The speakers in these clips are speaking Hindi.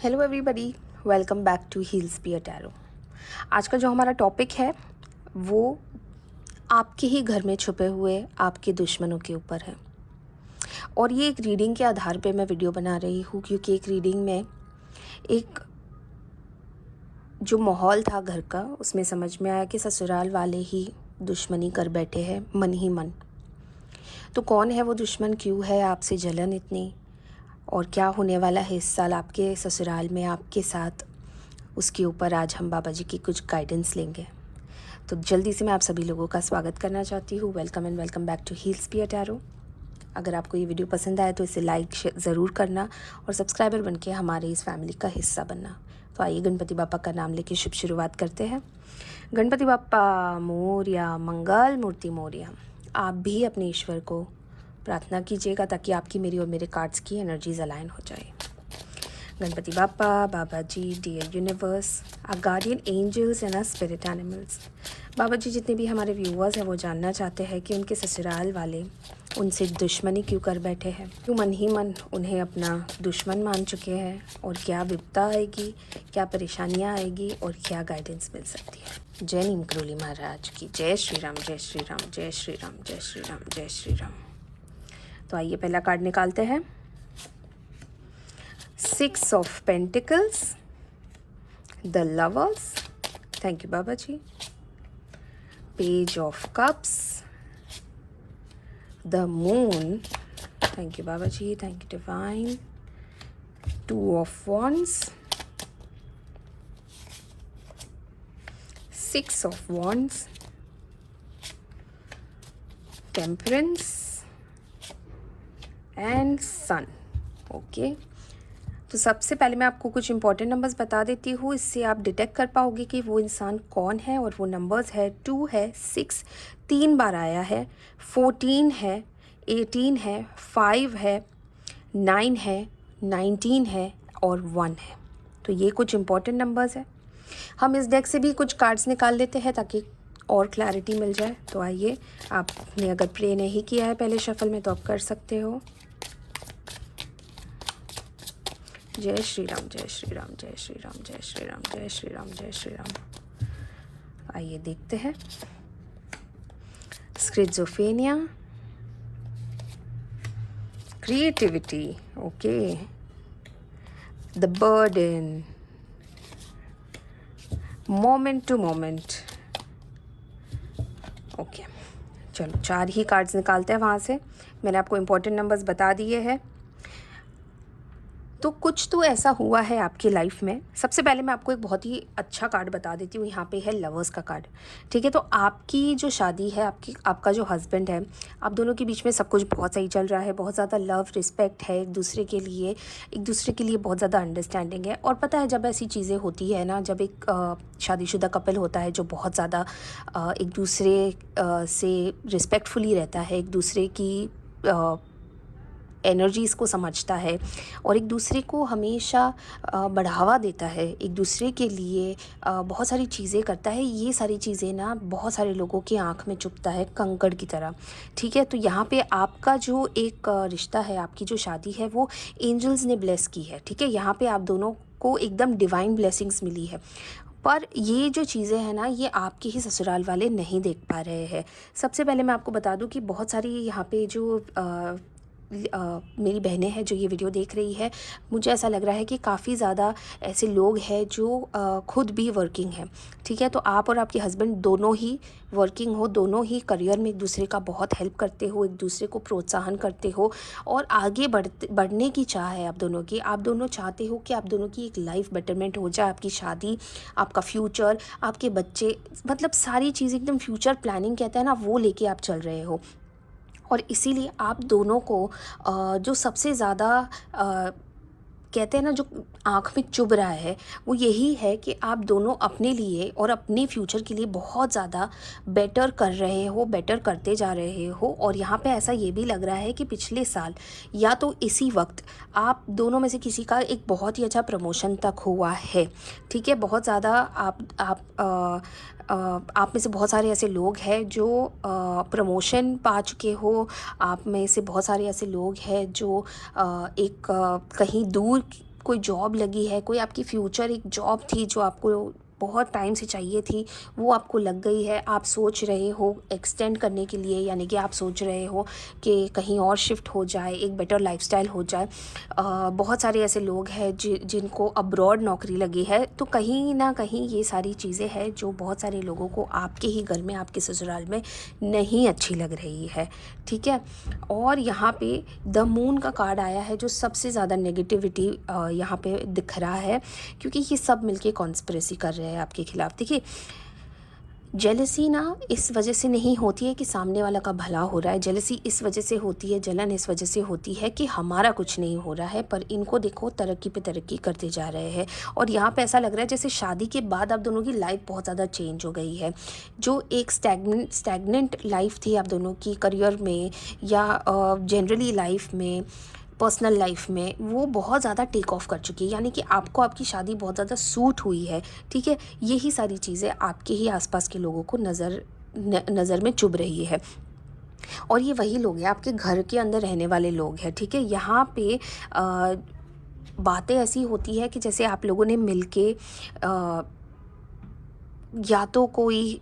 Hello everybody, welcome back to heals be a tarot. आज का जो हमारा टॉपिक है वो आपके ही घर में छुपे हुए आपके दुश्मनों के ऊपर है। और ये एक रीडिंग के आधार पे मैं वीडियो बना रही हूँ, क्योंकि एक रीडिंग में एक जो माहौल था घर का, उसमें समझ में आया कि ससुराल वाले ही दुश्मनी कर बैठे हैं मन ही मन। तो कौन है वो दुश्मन, क्यों है आपसे जलन इतनी, और क्या होने वाला है इस साल आपके ससुराल में आपके साथ, उसके ऊपर आज हम बाबा जी की कुछ गाइडेंस लेंगे। तो जल्दी से मैं आप सभी लोगों का स्वागत करना चाहती हूँ। Welcome and welcome back to heals be a tarot. अगर आपको ये वीडियो पसंद आए तो इसे लाइक ज़रूर करना और सब्सक्राइबर बनके हमारे इस फैमिली का हिस्सा बनना। तो आइए गणपति बापा का नाम लेके शुभ शुरुआत करते हैं। गणपति बापा मोरया, मंगल मूर्ति मोरया। आप भी अपने ईश्वर को प्रार्थना कीजिएगा ताकि आपकी, मेरी और मेरे कार्ड्स की एनर्जीज अलाइन हो जाए। Ganpati Bappa, Baba ji, dear universe, our guardian angels and our spirit animals. Baba ji, जितने भी हमारे व्यूअर्स हैं वो जानना चाहते हैं कि उनके ससुराल वाले उनसे दुश्मनी क्यों कर बैठे हैं, क्यों मन ही मन उन्हें अपना दुश्मन मान चुके हैं, और क्या विपदा आएगी, क्या परेशानियां आएगी और क्या गाइडेंस मिल सकती है। जय नीम करोली महाराज की जय। श्री राम, जय श्री राम, जय श्री राम, जय श्री राम, जय श्री राम। तो आइए पहला कार्ड निकालते हैं। 6 of Pentacles, the Lovers, thank you Baba Ji, Page of Cups, the Moon, thank you Baba Ji, thank you Divine, 2 of Wands, 6 of Wands, Temperance and Sun. Okay, तो सबसे पहले मैं आपको कुछ इंपॉर्टेंट नंबर्स बता देती हूँ, इससे आप डिटेक्ट कर पाओगे कि वो इंसान कौन है। और वो नंबर्स है 2 है, 6 3 बार आया है, 14 है, 18 है, 5 है, 9 है, 19 है और 1 है। तो ये कुछ इंपॉर्टेंट नंबर्स है। हम इस डेक से भी कुछ कार्ड्स निकाल लेते हैं ताकि और क्लैरिटी मिल जाए। तो आइए, आपने अगर प्ले नहीं किया है पहले शफल में तो आप कर सकते हो। जय श्री राम, जय श्री राम, जय श्री राम, जय श्री राम, जय श्री राम, जय श्री राम। आइए देखते हैं। Schizophrenia, creativity, okay, the burden, moment to moment. Okay, चलो 4 ही कार्ड्स निकालते हैं वहाँ से। मैंने आपको इम्पोर्टेंट नंबर्स बता दिए हैं। तो कुछ तो ऐसा हुआ है आपकी लाइफ में। सबसे पहले मैं आपको एक बहुत ही अच्छा कार्ड बता देती हूँ। यहाँ पे है लवर्स का कार्ड, ठीक है। तो आपकी जो शादी है, आपका जो हस्बैंड है, आप दोनों के बीच में सब कुछ बहुत सही चल रहा है। बहुत ज़्यादा लव, रिस्पेक्ट है एक दूसरे के लिए बहुत ज़्यादा अंडरस्टैंडिंग है। और पता है, जब ऐसी चीज़ें होती है ना, जब एक शादीशुदा कपल होता है जो बहुत ज़्यादा एक दूसरे से रिस्पेक्टफुली रहता है, एक दूसरे की एनर्जीज़ को समझता है और एक दूसरे को हमेशा बढ़ावा देता है, एक दूसरे के लिए बहुत सारी चीज़ें करता है। ये सारी चीज़ें ना बहुत सारे लोगों की आंख में चुभता है कंकड़ की तरह, ठीक है। तो यहाँ पे आपका जो एक रिश्ता है, आपकी जो शादी है, वो एंजल्स ने ब्लेस की है, ठीक है। यहाँ पे आप दोनों को एकदम डिवाइन ब्लेसिंग्स मिली है। पर ये जो चीज़ें हैं ना, ये आपके ही ससुराल वाले नहीं देख पा रहे हैं। सबसे पहले मैं आपको बता दूं कि बहुत सारी यहाँ पे जो मेरी बहनें हैं जो ये वीडियो देख रही है, मुझे ऐसा लग रहा है कि काफ़ी ज़्यादा ऐसे लोग हैं जो खुद भी वर्किंग हैं, ठीक है। तो आप और आपके हस्बैंड दोनों ही वर्किंग हो, दोनों ही करियर में एक दूसरे का बहुत हेल्प करते हो, एक दूसरे को प्रोत्साहन करते हो और आगे बढ़ने की चाह है आप दोनों की। आप दोनों चाहते हो कि आप दोनों की एक लाइफ बेटरमेंट हो जाए, आपकी शादी, आपका फ्यूचर, आपके बच्चे, मतलब सारी चीज़ एकदम फ्यूचर प्लानिंग कहते हैं ना, वो लेके आप चल रहे हो। और इसीलिए आप दोनों को जो सबसे ज़्यादा कहते हैं ना, जो आँख में चुभ रहा है, वो यही है कि आप दोनों अपने लिए और अपने फ्यूचर के लिए बहुत ज़्यादा बेटर कर रहे हो, बेटर करते जा रहे हो। और यहाँ पे ऐसा ये भी लग रहा है कि पिछले साल या तो इसी वक्त आप दोनों में से किसी का एक बहुत ही अच्छा प्रमोशन तक हुआ है, ठीक है। बहुत ज़्यादा आप में से बहुत सारे ऐसे लोग हैं जो प्रमोशन पा चुके हो। आप में से बहुत सारे ऐसे लोग हैं जो एक कहीं दूर कोई जॉब लगी है, कोई आपकी फ्यूचर एक जॉब थी जो आपको बहुत टाइम से चाहिए थी, वो आपको लग गई है, आप सोच रहे हो एक्सटेंड करने के लिए, यानी कि आप सोच रहे हो कि कहीं और शिफ्ट हो जाए, एक बेटर लाइफस्टाइल हो जाए। बहुत सारे ऐसे लोग हैं जिनको अब्रॉड नौकरी लगी है, तो कहीं ना कहीं ये सारी चीज़ें हैं जो बहुत सारे लोगों को आपके ही घर में, आपके ससुराल में नहीं अच्छी लग रही है, ठीक है। और यहाँ पे द मून का कार्ड आया है जो सबसे ज़्यादा नेगेटिविटी यहाँ पे दिख रहा है, क्योंकि ये सब मिलके कॉन्स्पिरेसी कर रहे हैं आपके खिलाफ। देखिए, जेलसी ना इस वजह से नहीं होती है कि सामने वाला का भला हो रहा है, जेलसी इस वजह से होती है, जलन इस वजह से होती है कि हमारा कुछ नहीं हो रहा है, पर इनको देखो तरक्की पे तरक्की करते जा रहे हैं। और यहाँ पे ऐसा लग रहा है जैसे शादी के बाद आप दोनों की लाइफ बहुत ज़्यादा चेंज हो गई है। जो एक स्टैगनेंट लाइफ थी आप दोनों की करियर में या जनरली लाइफ में, पर्सनल लाइफ में, वो बहुत ज़्यादा टेक ऑफ कर चुकी है, यानी कि आपको आपकी शादी बहुत ज़्यादा सूट हुई है, ठीक है। यही सारी चीज़ें आपके ही आसपास के लोगों को नज़र में चुभ रही है। और ये वही लोग हैं, आपके घर के अंदर रहने वाले लोग हैं, ठीक है। यहाँ पे बातें ऐसी होती है कि जैसे आप लोगों ने मिलके या तो कोई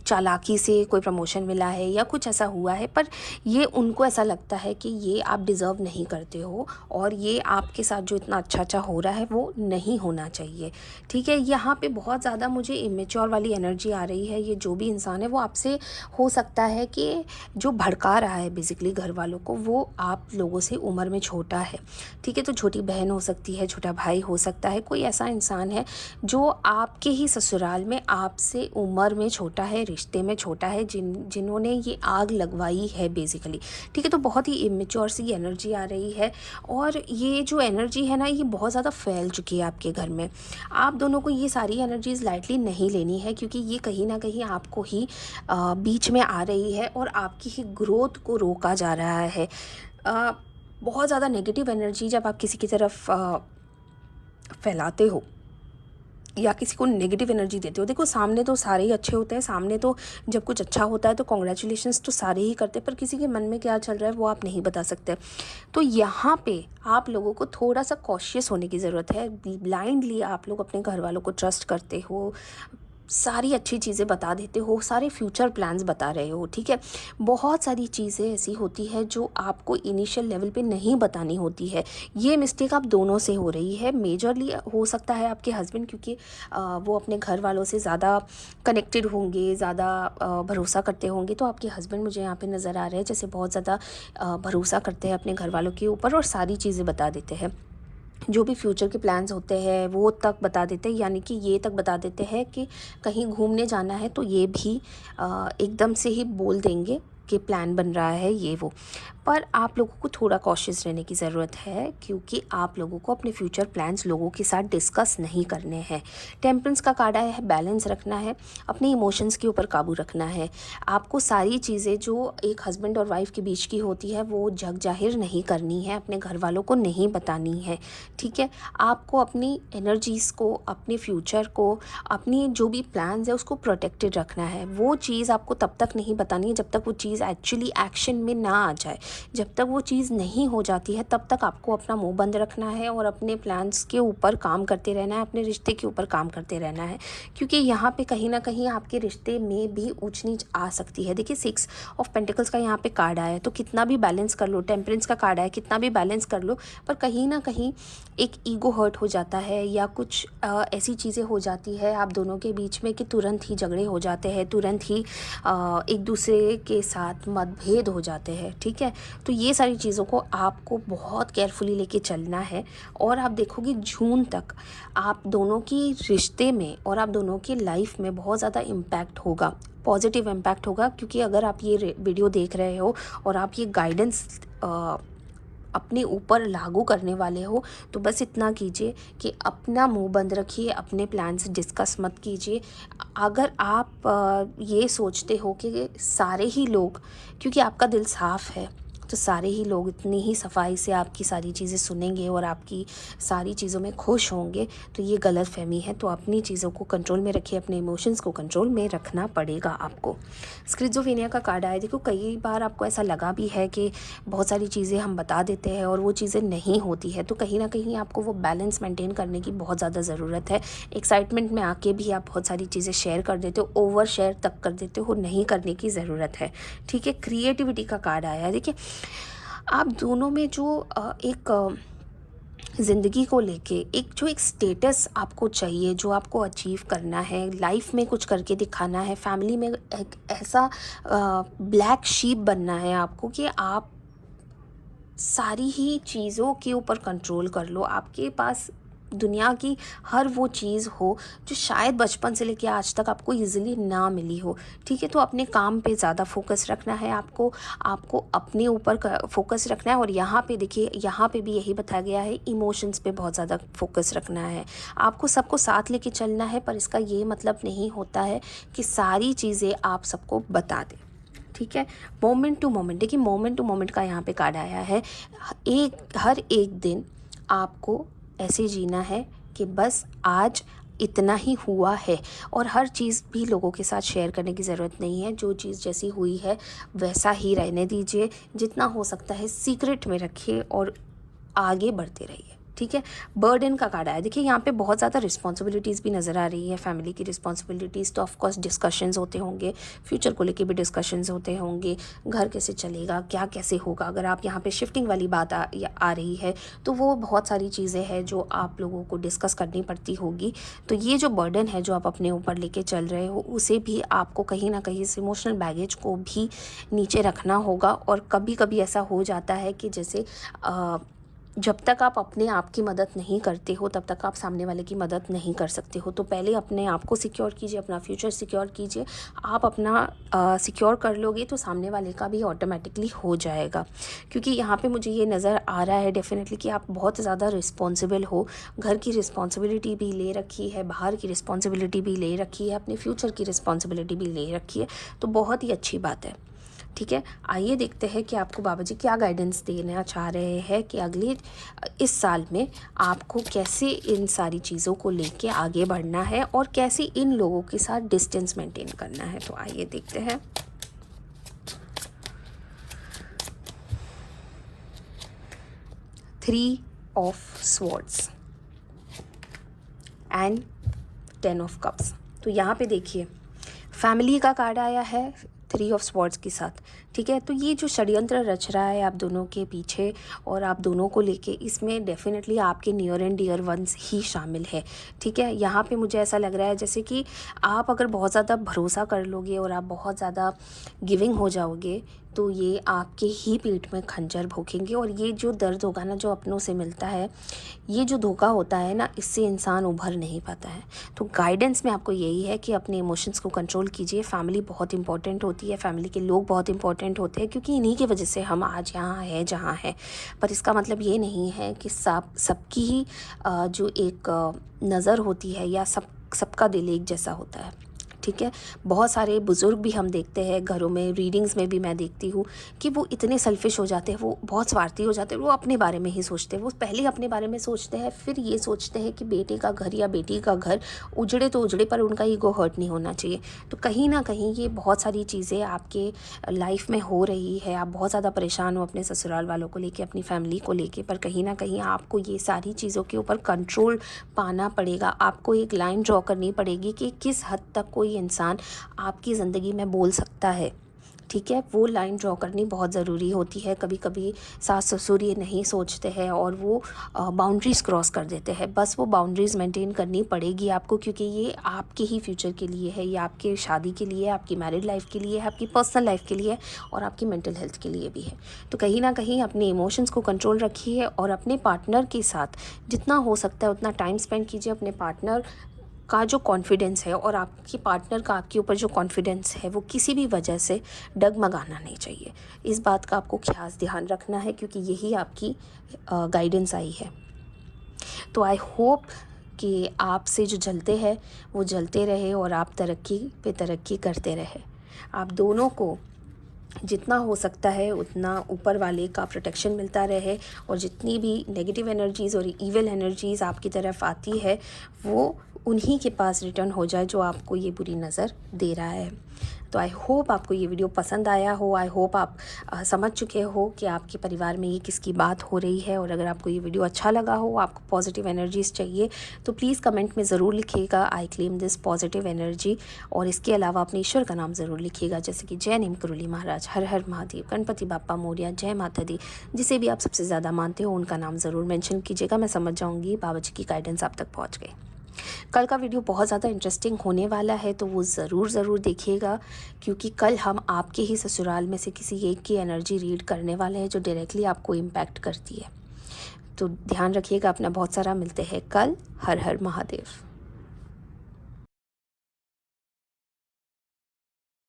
चालाकी से कोई प्रमोशन मिला है या कुछ ऐसा हुआ है, पर ये उनको ऐसा लगता है कि ये आप डिज़र्व नहीं करते हो और ये आपके साथ जो इतना अच्छा हो रहा है वो नहीं होना चाहिए, ठीक है। यहाँ पे बहुत ज़्यादा मुझे इमेच्योर वाली एनर्जी आ रही है। ये जो भी इंसान है वो आपसे हो सकता है कि जो भड़का रहा है बेसिकली घर वालों को, वो आप लोगों से उम्र में छोटा है, ठीक है। तो छोटी बहन हो सकती है, छोटा भाई हो सकता है, कोई ऐसा इंसान है जो आपके ही ससुराल में आपसे उम्र में छोटा है, रिश्ते में छोटा है, जिन्होंने ये आग लगवाई है बेसिकली, ठीक है। तो बहुत ही इमेच्योर सी एनर्जी आ रही है और ये जो एनर्जी है ना, ये बहुत ज़्यादा फैल चुकी है आपके घर में। आप दोनों को ये सारी एनर्जीज़ लाइटली नहीं लेनी है, क्योंकि ये कहीं ना कहीं आपको ही बीच में आ रही है और आपकी ही ग्रोथ को रोका जा रहा है। बहुत ज़्यादा नेगेटिव एनर्जी जब आप किसी की तरफ फैलाते हो या किसी को नेगेटिव एनर्जी देते हो, देखो सामने तो सारे ही अच्छे होते हैं, सामने तो जब कुछ अच्छा होता है तो कॉन्ग्रेचुलेशंस तो सारे ही करते हैं, पर किसी के मन में क्या चल रहा है वो आप नहीं बता सकते। तो यहाँ पे आप लोगों को थोड़ा सा कॉशियस होने की ज़रूरत है। ब्लाइंडली आप लोग अपने घर वालों को ट्रस्ट करते हो, सारी अच्छी चीज़ें बता देते हो, सारे फ्यूचर प्लान्स बता रहे हो, ठीक है। बहुत सारी चीज़ें ऐसी होती है जो आपको इनिशियल लेवल पे नहीं बतानी होती है। ये मिस्टेक आप दोनों से हो रही है। मेजरली हो सकता है आपके हस्बैंड, क्योंकि वो अपने घर वालों से ज़्यादा कनेक्टेड होंगे, ज़्यादा भरोसा करते होंगे। तो आपके हस्बैंड मुझे यहाँ पे नज़र आ रहे हैं जैसे बहुत ज़्यादा भरोसा करते हैं अपने घर वालों के ऊपर और सारी चीज़ें बता देते हैं। जो भी फ्यूचर के प्लान्स होते हैं वो तक बता देते हैं, यानी कि ये तक बता देते हैं कि कहीं घूमने जाना है तो ये भी एकदम से ही बोल देंगे कि प्लान बन रहा है ये वो। पर आप लोगों को थोड़ा कॉशियस रहने की ज़रूरत है, क्योंकि आप लोगों को अपने फ्यूचर प्लान्स लोगों के साथ डिस्कस नहीं करने हैं। टेम्परेंस का कार्ड आया है, बैलेंस रखना है, अपने इमोशंस के ऊपर काबू रखना है। आपको सारी चीज़ें जो एक हस्बैंड और वाइफ के बीच की होती है वो जग जाहिर नहीं करनी है, अपने घर वालों को नहीं बतानी है, ठीक है। आपको अपनी एनर्जीज़ को, अपने फ्यूचर को, अपनी जो भी प्लान्स है उसको प्रोटेक्टेड रखना है। वो चीज़ आपको तब तक नहीं बतानी है जब तक वो चीज़ एक्चुअली एक्शन में ना आ जाए। जब तक वो चीज़ नहीं हो जाती है तब तक आपको अपना मुंह बंद रखना है और अपने प्लान्स के ऊपर काम करते रहना है, अपने रिश्ते के ऊपर काम करते रहना है, क्योंकि यहाँ पे कहीं ना कहीं आपके रिश्ते में भी ऊंच नीच आ सकती है। देखिए 6 ऑफ पेंटिकल्स का यहाँ पे कार्ड आया है, तो कितना भी बैलेंस कर लो, टेम्परेंस का कार्ड आया, कितना भी बैलेंस कर लो, पर कहीं ना कहीं एक ईगो हर्ट हो जाता है या कुछ ऐसी चीज़ें हो जाती है आप दोनों के बीच में कि तुरंत ही झगड़े हो जाते हैं, तुरंत ही एक दूसरे के साथ मतभेद हो जाते हैं, ठीक है। तो ये सारी चीज़ों को आपको बहुत केयरफुली लेके चलना है और आप देखोगे जून तक आप दोनों की रिश्ते में और आप दोनों की लाइफ में बहुत ज़्यादा इम्पैक्ट होगा, पॉजिटिव इम्पैक्ट होगा। क्योंकि अगर आप ये वीडियो देख रहे हो और आप ये गाइडेंस अपने ऊपर लागू करने वाले हो, तो बस इतना कीजिए कि अपना मुंह बंद रखिए, अपने प्लान्स डिस्कस मत कीजिए। अगर आप ये सोचते हो कि सारे ही लोग, क्योंकि आपका दिल साफ़ है, तो सारे ही लोग इतनी ही सफाई से आपकी सारी चीज़ें सुनेंगे और आपकी सारी चीज़ों में खुश होंगे, तो ये गलतफ़हमी है। तो अपनी चीज़ों को कंट्रोल में रखिए, अपने इमोशंस को कंट्रोल में रखना पड़ेगा आपको। स्किज़ोफ्रेनिया का कार्ड आया, देखो कई बार आपको ऐसा लगा भी है कि बहुत सारी चीज़ें हम बता देते हैं और वो चीज़ें नहीं होती है, तो कहीं ना कहीं आपको वो बैलेंस मेंटेन करने की बहुत ज़्यादा ज़रूरत है। एक्साइटमेंट में आके भी आप बहुत सारी चीज़ें शेयर कर देते हो, ओवर शेयर तक कर देते हो, नहीं करने की ज़रूरत है। ठीक है, क्रिएटिविटी का कार्ड आया है। देखिए आप दोनों में जो एक ज़िंदगी को लेके एक स्टेटस आपको चाहिए, जो आपको अचीव करना है, लाइफ में कुछ करके दिखाना है, फैमिली में एक ऐसा ब्लैक शीप बनना है आपको कि आप सारी ही चीज़ों के ऊपर कंट्रोल कर लो, आपके पास दुनिया की हर वो चीज़ हो जो शायद बचपन से लेके आज तक आपको इजीली ना मिली हो। ठीक है, तो अपने काम पे ज़्यादा फोकस रखना है आपको, आपको अपने ऊपर फोकस रखना है। और यहाँ पे देखिए, यहाँ पे भी यही बताया गया है, इमोशंस पे बहुत ज़्यादा फोकस रखना है। आपको सबको साथ लेके चलना है, पर इसका ये मतलब नहीं होता है कि सारी चीज़ें आप सबको बता दें। ठीक है, मोमेंट टू मोमेंट, देखिए मोमेंट टू मोमेंट का यहाँ पे कार्ड आया है। हर एक दिन आपको ऐसे जीना है कि बस आज इतना ही हुआ है, और हर चीज़ भी लोगों के साथ शेयर करने की ज़रूरत नहीं है। जो चीज़ जैसी हुई है वैसा ही रहने दीजिए, जितना हो सकता है सीक्रेट में रखिए और आगे बढ़ते रहिए। ठीक है, बर्डन का कार्ड आया। देखिए यहाँ पे बहुत ज़्यादा रिस्पॉन्सिबिलिटीज़ भी नज़र आ रही है, फैमिली की रिस्पॉन्सिबिलिटीज़, तो ऑफकोर्स डिस्कशंस होते होंगे, फ्यूचर को लेके भी डिस्कशंस होते होंगे, घर कैसे चलेगा, क्या कैसे होगा। अगर आप यहाँ पे शिफ्टिंग वाली बात आ रही है, तो वो बहुत सारी चीज़ें हैं जो आप लोगों को डिस्कस करनी पड़ती होगी। तो ये जो बर्डन है जो आप अपने ऊपर लेके चल रहे हो, उसे भी आपको कहीं ना कहीं इस इमोशनल बैगेज को भी नीचे रखना होगा। और कभी कभी ऐसा हो जाता है कि जैसे जब तक आप अपने आप की मदद नहीं करते हो, तब तक आप सामने वाले की मदद नहीं कर सकते हो। तो पहले अपने आप को सिक्योर कीजिए, अपना फ्यूचर सिक्योर कीजिए। आप अपना सिक्योर कर लोगे तो सामने वाले का भी ऑटोमेटिकली हो जाएगा। क्योंकि यहाँ पे मुझे ये नज़र आ रहा है डेफिनेटली कि आप बहुत ज़्यादा रिस्पॉन्सिबल हो, घर की रिस्पॉन्सिबिलिटी भी ले रखी है, बाहर की रिस्पॉन्सिबिलिटी भी ले रखी है, अपने फ्यूचर की रिस्पॉन्सिबिलिटी भी ले रखी है। तो बहुत ही अच्छी बात है। ठीक है, आइए देखते हैं कि आपको बाबा जी क्या गाइडेंस देना चाह रहे हैं कि अगले इस साल में आपको कैसे इन सारी चीज़ों को लेके आगे बढ़ना है और कैसे इन लोगों के साथ डिस्टेंस मेंटेन करना है। तो आइए देखते हैं। Three of swords and 10 of cups. तो यहाँ पे देखिए फैमिली का कार्ड आया है 3 ऑफ स्वॉर्ड्स के साथ। ठीक है, तो ये जो षड्यंत्र रच रहा है आप दोनों के पीछे और आप दोनों को लेके, इसमें डेफिनेटली आपके नियर एंड डियर वंस ही शामिल है। ठीक है, यहाँ पे मुझे ऐसा लग रहा है जैसे कि आप अगर बहुत ज़्यादा भरोसा कर लोगे और आप बहुत ज़्यादा गिविंग हो जाओगे, तो ये आपके ही पीठ में खंजर भोंकेंगे। और ये जो दर्द होगा ना, जो अपनों से मिलता है, ये जो धोखा होता है ना, इससे इंसान उभर नहीं पाता है। तो गाइडेंस में आपको यही है कि अपने इमोशंस को कंट्रोल कीजिए। फैमिली बहुत इंपॉर्टेंट होती है, फैमिली के लोग बहुत इंपॉर्टेंट होते हैं, क्योंकि इन्हीं की वजह से हम आज यहाँ है जहाँ है। पर इसका मतलब ये नहीं है कि सबकी ही जो एक नज़र होती है या सबका दिल एक जैसा होता है। ठीक है, बहुत सारे बुज़ुर्ग भी हम देखते हैं घरों में, रीडिंग्स में भी मैं देखती हूँ कि वो इतने सेल्फिश हो जाते हैं, वो बहुत स्वार्थी हो जाते हैं, वो अपने बारे में ही सोचते हैं। वो पहले अपने बारे में सोचते हैं, फिर ये सोचते हैं कि बेटे का घर या बेटी का घर उजड़े तो उजड़े, पर उनका ईगो हर्ट नहीं होना चाहिए। तो कहीं ना कहीं ये बहुत सारी चीज़ें आपके लाइफ में हो रही है, आप बहुत ज़्यादा परेशान हो अपने ससुराल वालों को लेके, अपनी फैमिली को लेके, पर कहीं ना कहीं आपको ये सारी चीज़ों के ऊपर कंट्रोल पाना पड़ेगा। आपको एक लाइन ड्रॉ करनी पड़ेगी कि किस हद तक कोई इंसान आपकी ज़िंदगी में बोल सकता है। ठीक है, वो लाइन ड्रॉ करनी बहुत ज़रूरी होती है। कभी कभी सास ससुर ये नहीं सोचते हैं और वो बाउंड्रीज़ क्रॉस कर देते हैं। बस वो बाउंड्रीज़ मेंटेन करनी पड़ेगी आपको, क्योंकि ये आपके ही फ्यूचर के लिए है, ये आपके शादी के लिए, आपकी मैरिड लाइफ के लिए है, आपकी पर्सनल लाइफ के लिए है, और आपकी मेंटल हेल्थ के लिए भी है। तो कहीं ना कहीं अपने इमोशंस को कंट्रोल रखिए और अपने पार्टनर के साथ जितना हो सकता है उतना टाइम स्पेंड कीजिए। अपने पार्टनर का जो कॉन्फिडेंस है और आपके पार्टनर का आपके ऊपर जो कॉन्फिडेंस है, वो किसी भी वजह से डगमगाना नहीं चाहिए। इस बात का आपको खास ध्यान रखना है, क्योंकि यही आपकी गाइडेंस आई है। तो आई होप कि आपसे जो जलते हैं वो जलते रहे और आप तरक्की पे तरक्की करते रहे। आप दोनों को जितना हो सकता है उतना ऊपर वाले का प्रोटेक्शन मिलता रहे, और जितनी भी नेगेटिव एनर्जीज़ और इविल एनर्जीज़ आपकी तरफ आती है वो उन्हीं के पास रिटर्न हो जाए जो आपको ये बुरी नज़र दे रहा है। तो आई होप आपको ये वीडियो पसंद आया हो। आई होप आप समझ चुके हो कि आपके परिवार में ये किसकी बात हो रही है। और अगर आपको ये वीडियो अच्छा लगा हो, आपको पॉजिटिव एनर्जीज़ चाहिए, तो प्लीज़ कमेंट में ज़रूर लिखिएगा I claim this positive energy. और इसके अलावा अपने ईश्वर का नाम ज़रूर लिखिएगा, जैसे कि जय नीम करोली महाराज, हर हर महादेव, गणपति बाप्पा मोरया, जय माता दी। जिसे भी आप सबसे ज़्यादा मानते हो उनका नाम ज़रूर मेंशन कीजिएगा। मैं समझ जाऊँगी बाबा जी की गाइडेंस आप तक पहुँच गई। कल का वीडियो बहुत ज़्यादा इंटरेस्टिंग होने वाला है, तो वो ज़रूर देखिएगा, क्योंकि कल हम आपके ही ससुराल में से किसी एक की एनर्जी रीड करने वाले हैं जो डायरेक्टली आपको इम्पैक्ट करती है। तो ध्यान रखिएगा अपना बहुत सारा। मिलते हैं कल। हर हर महादेव।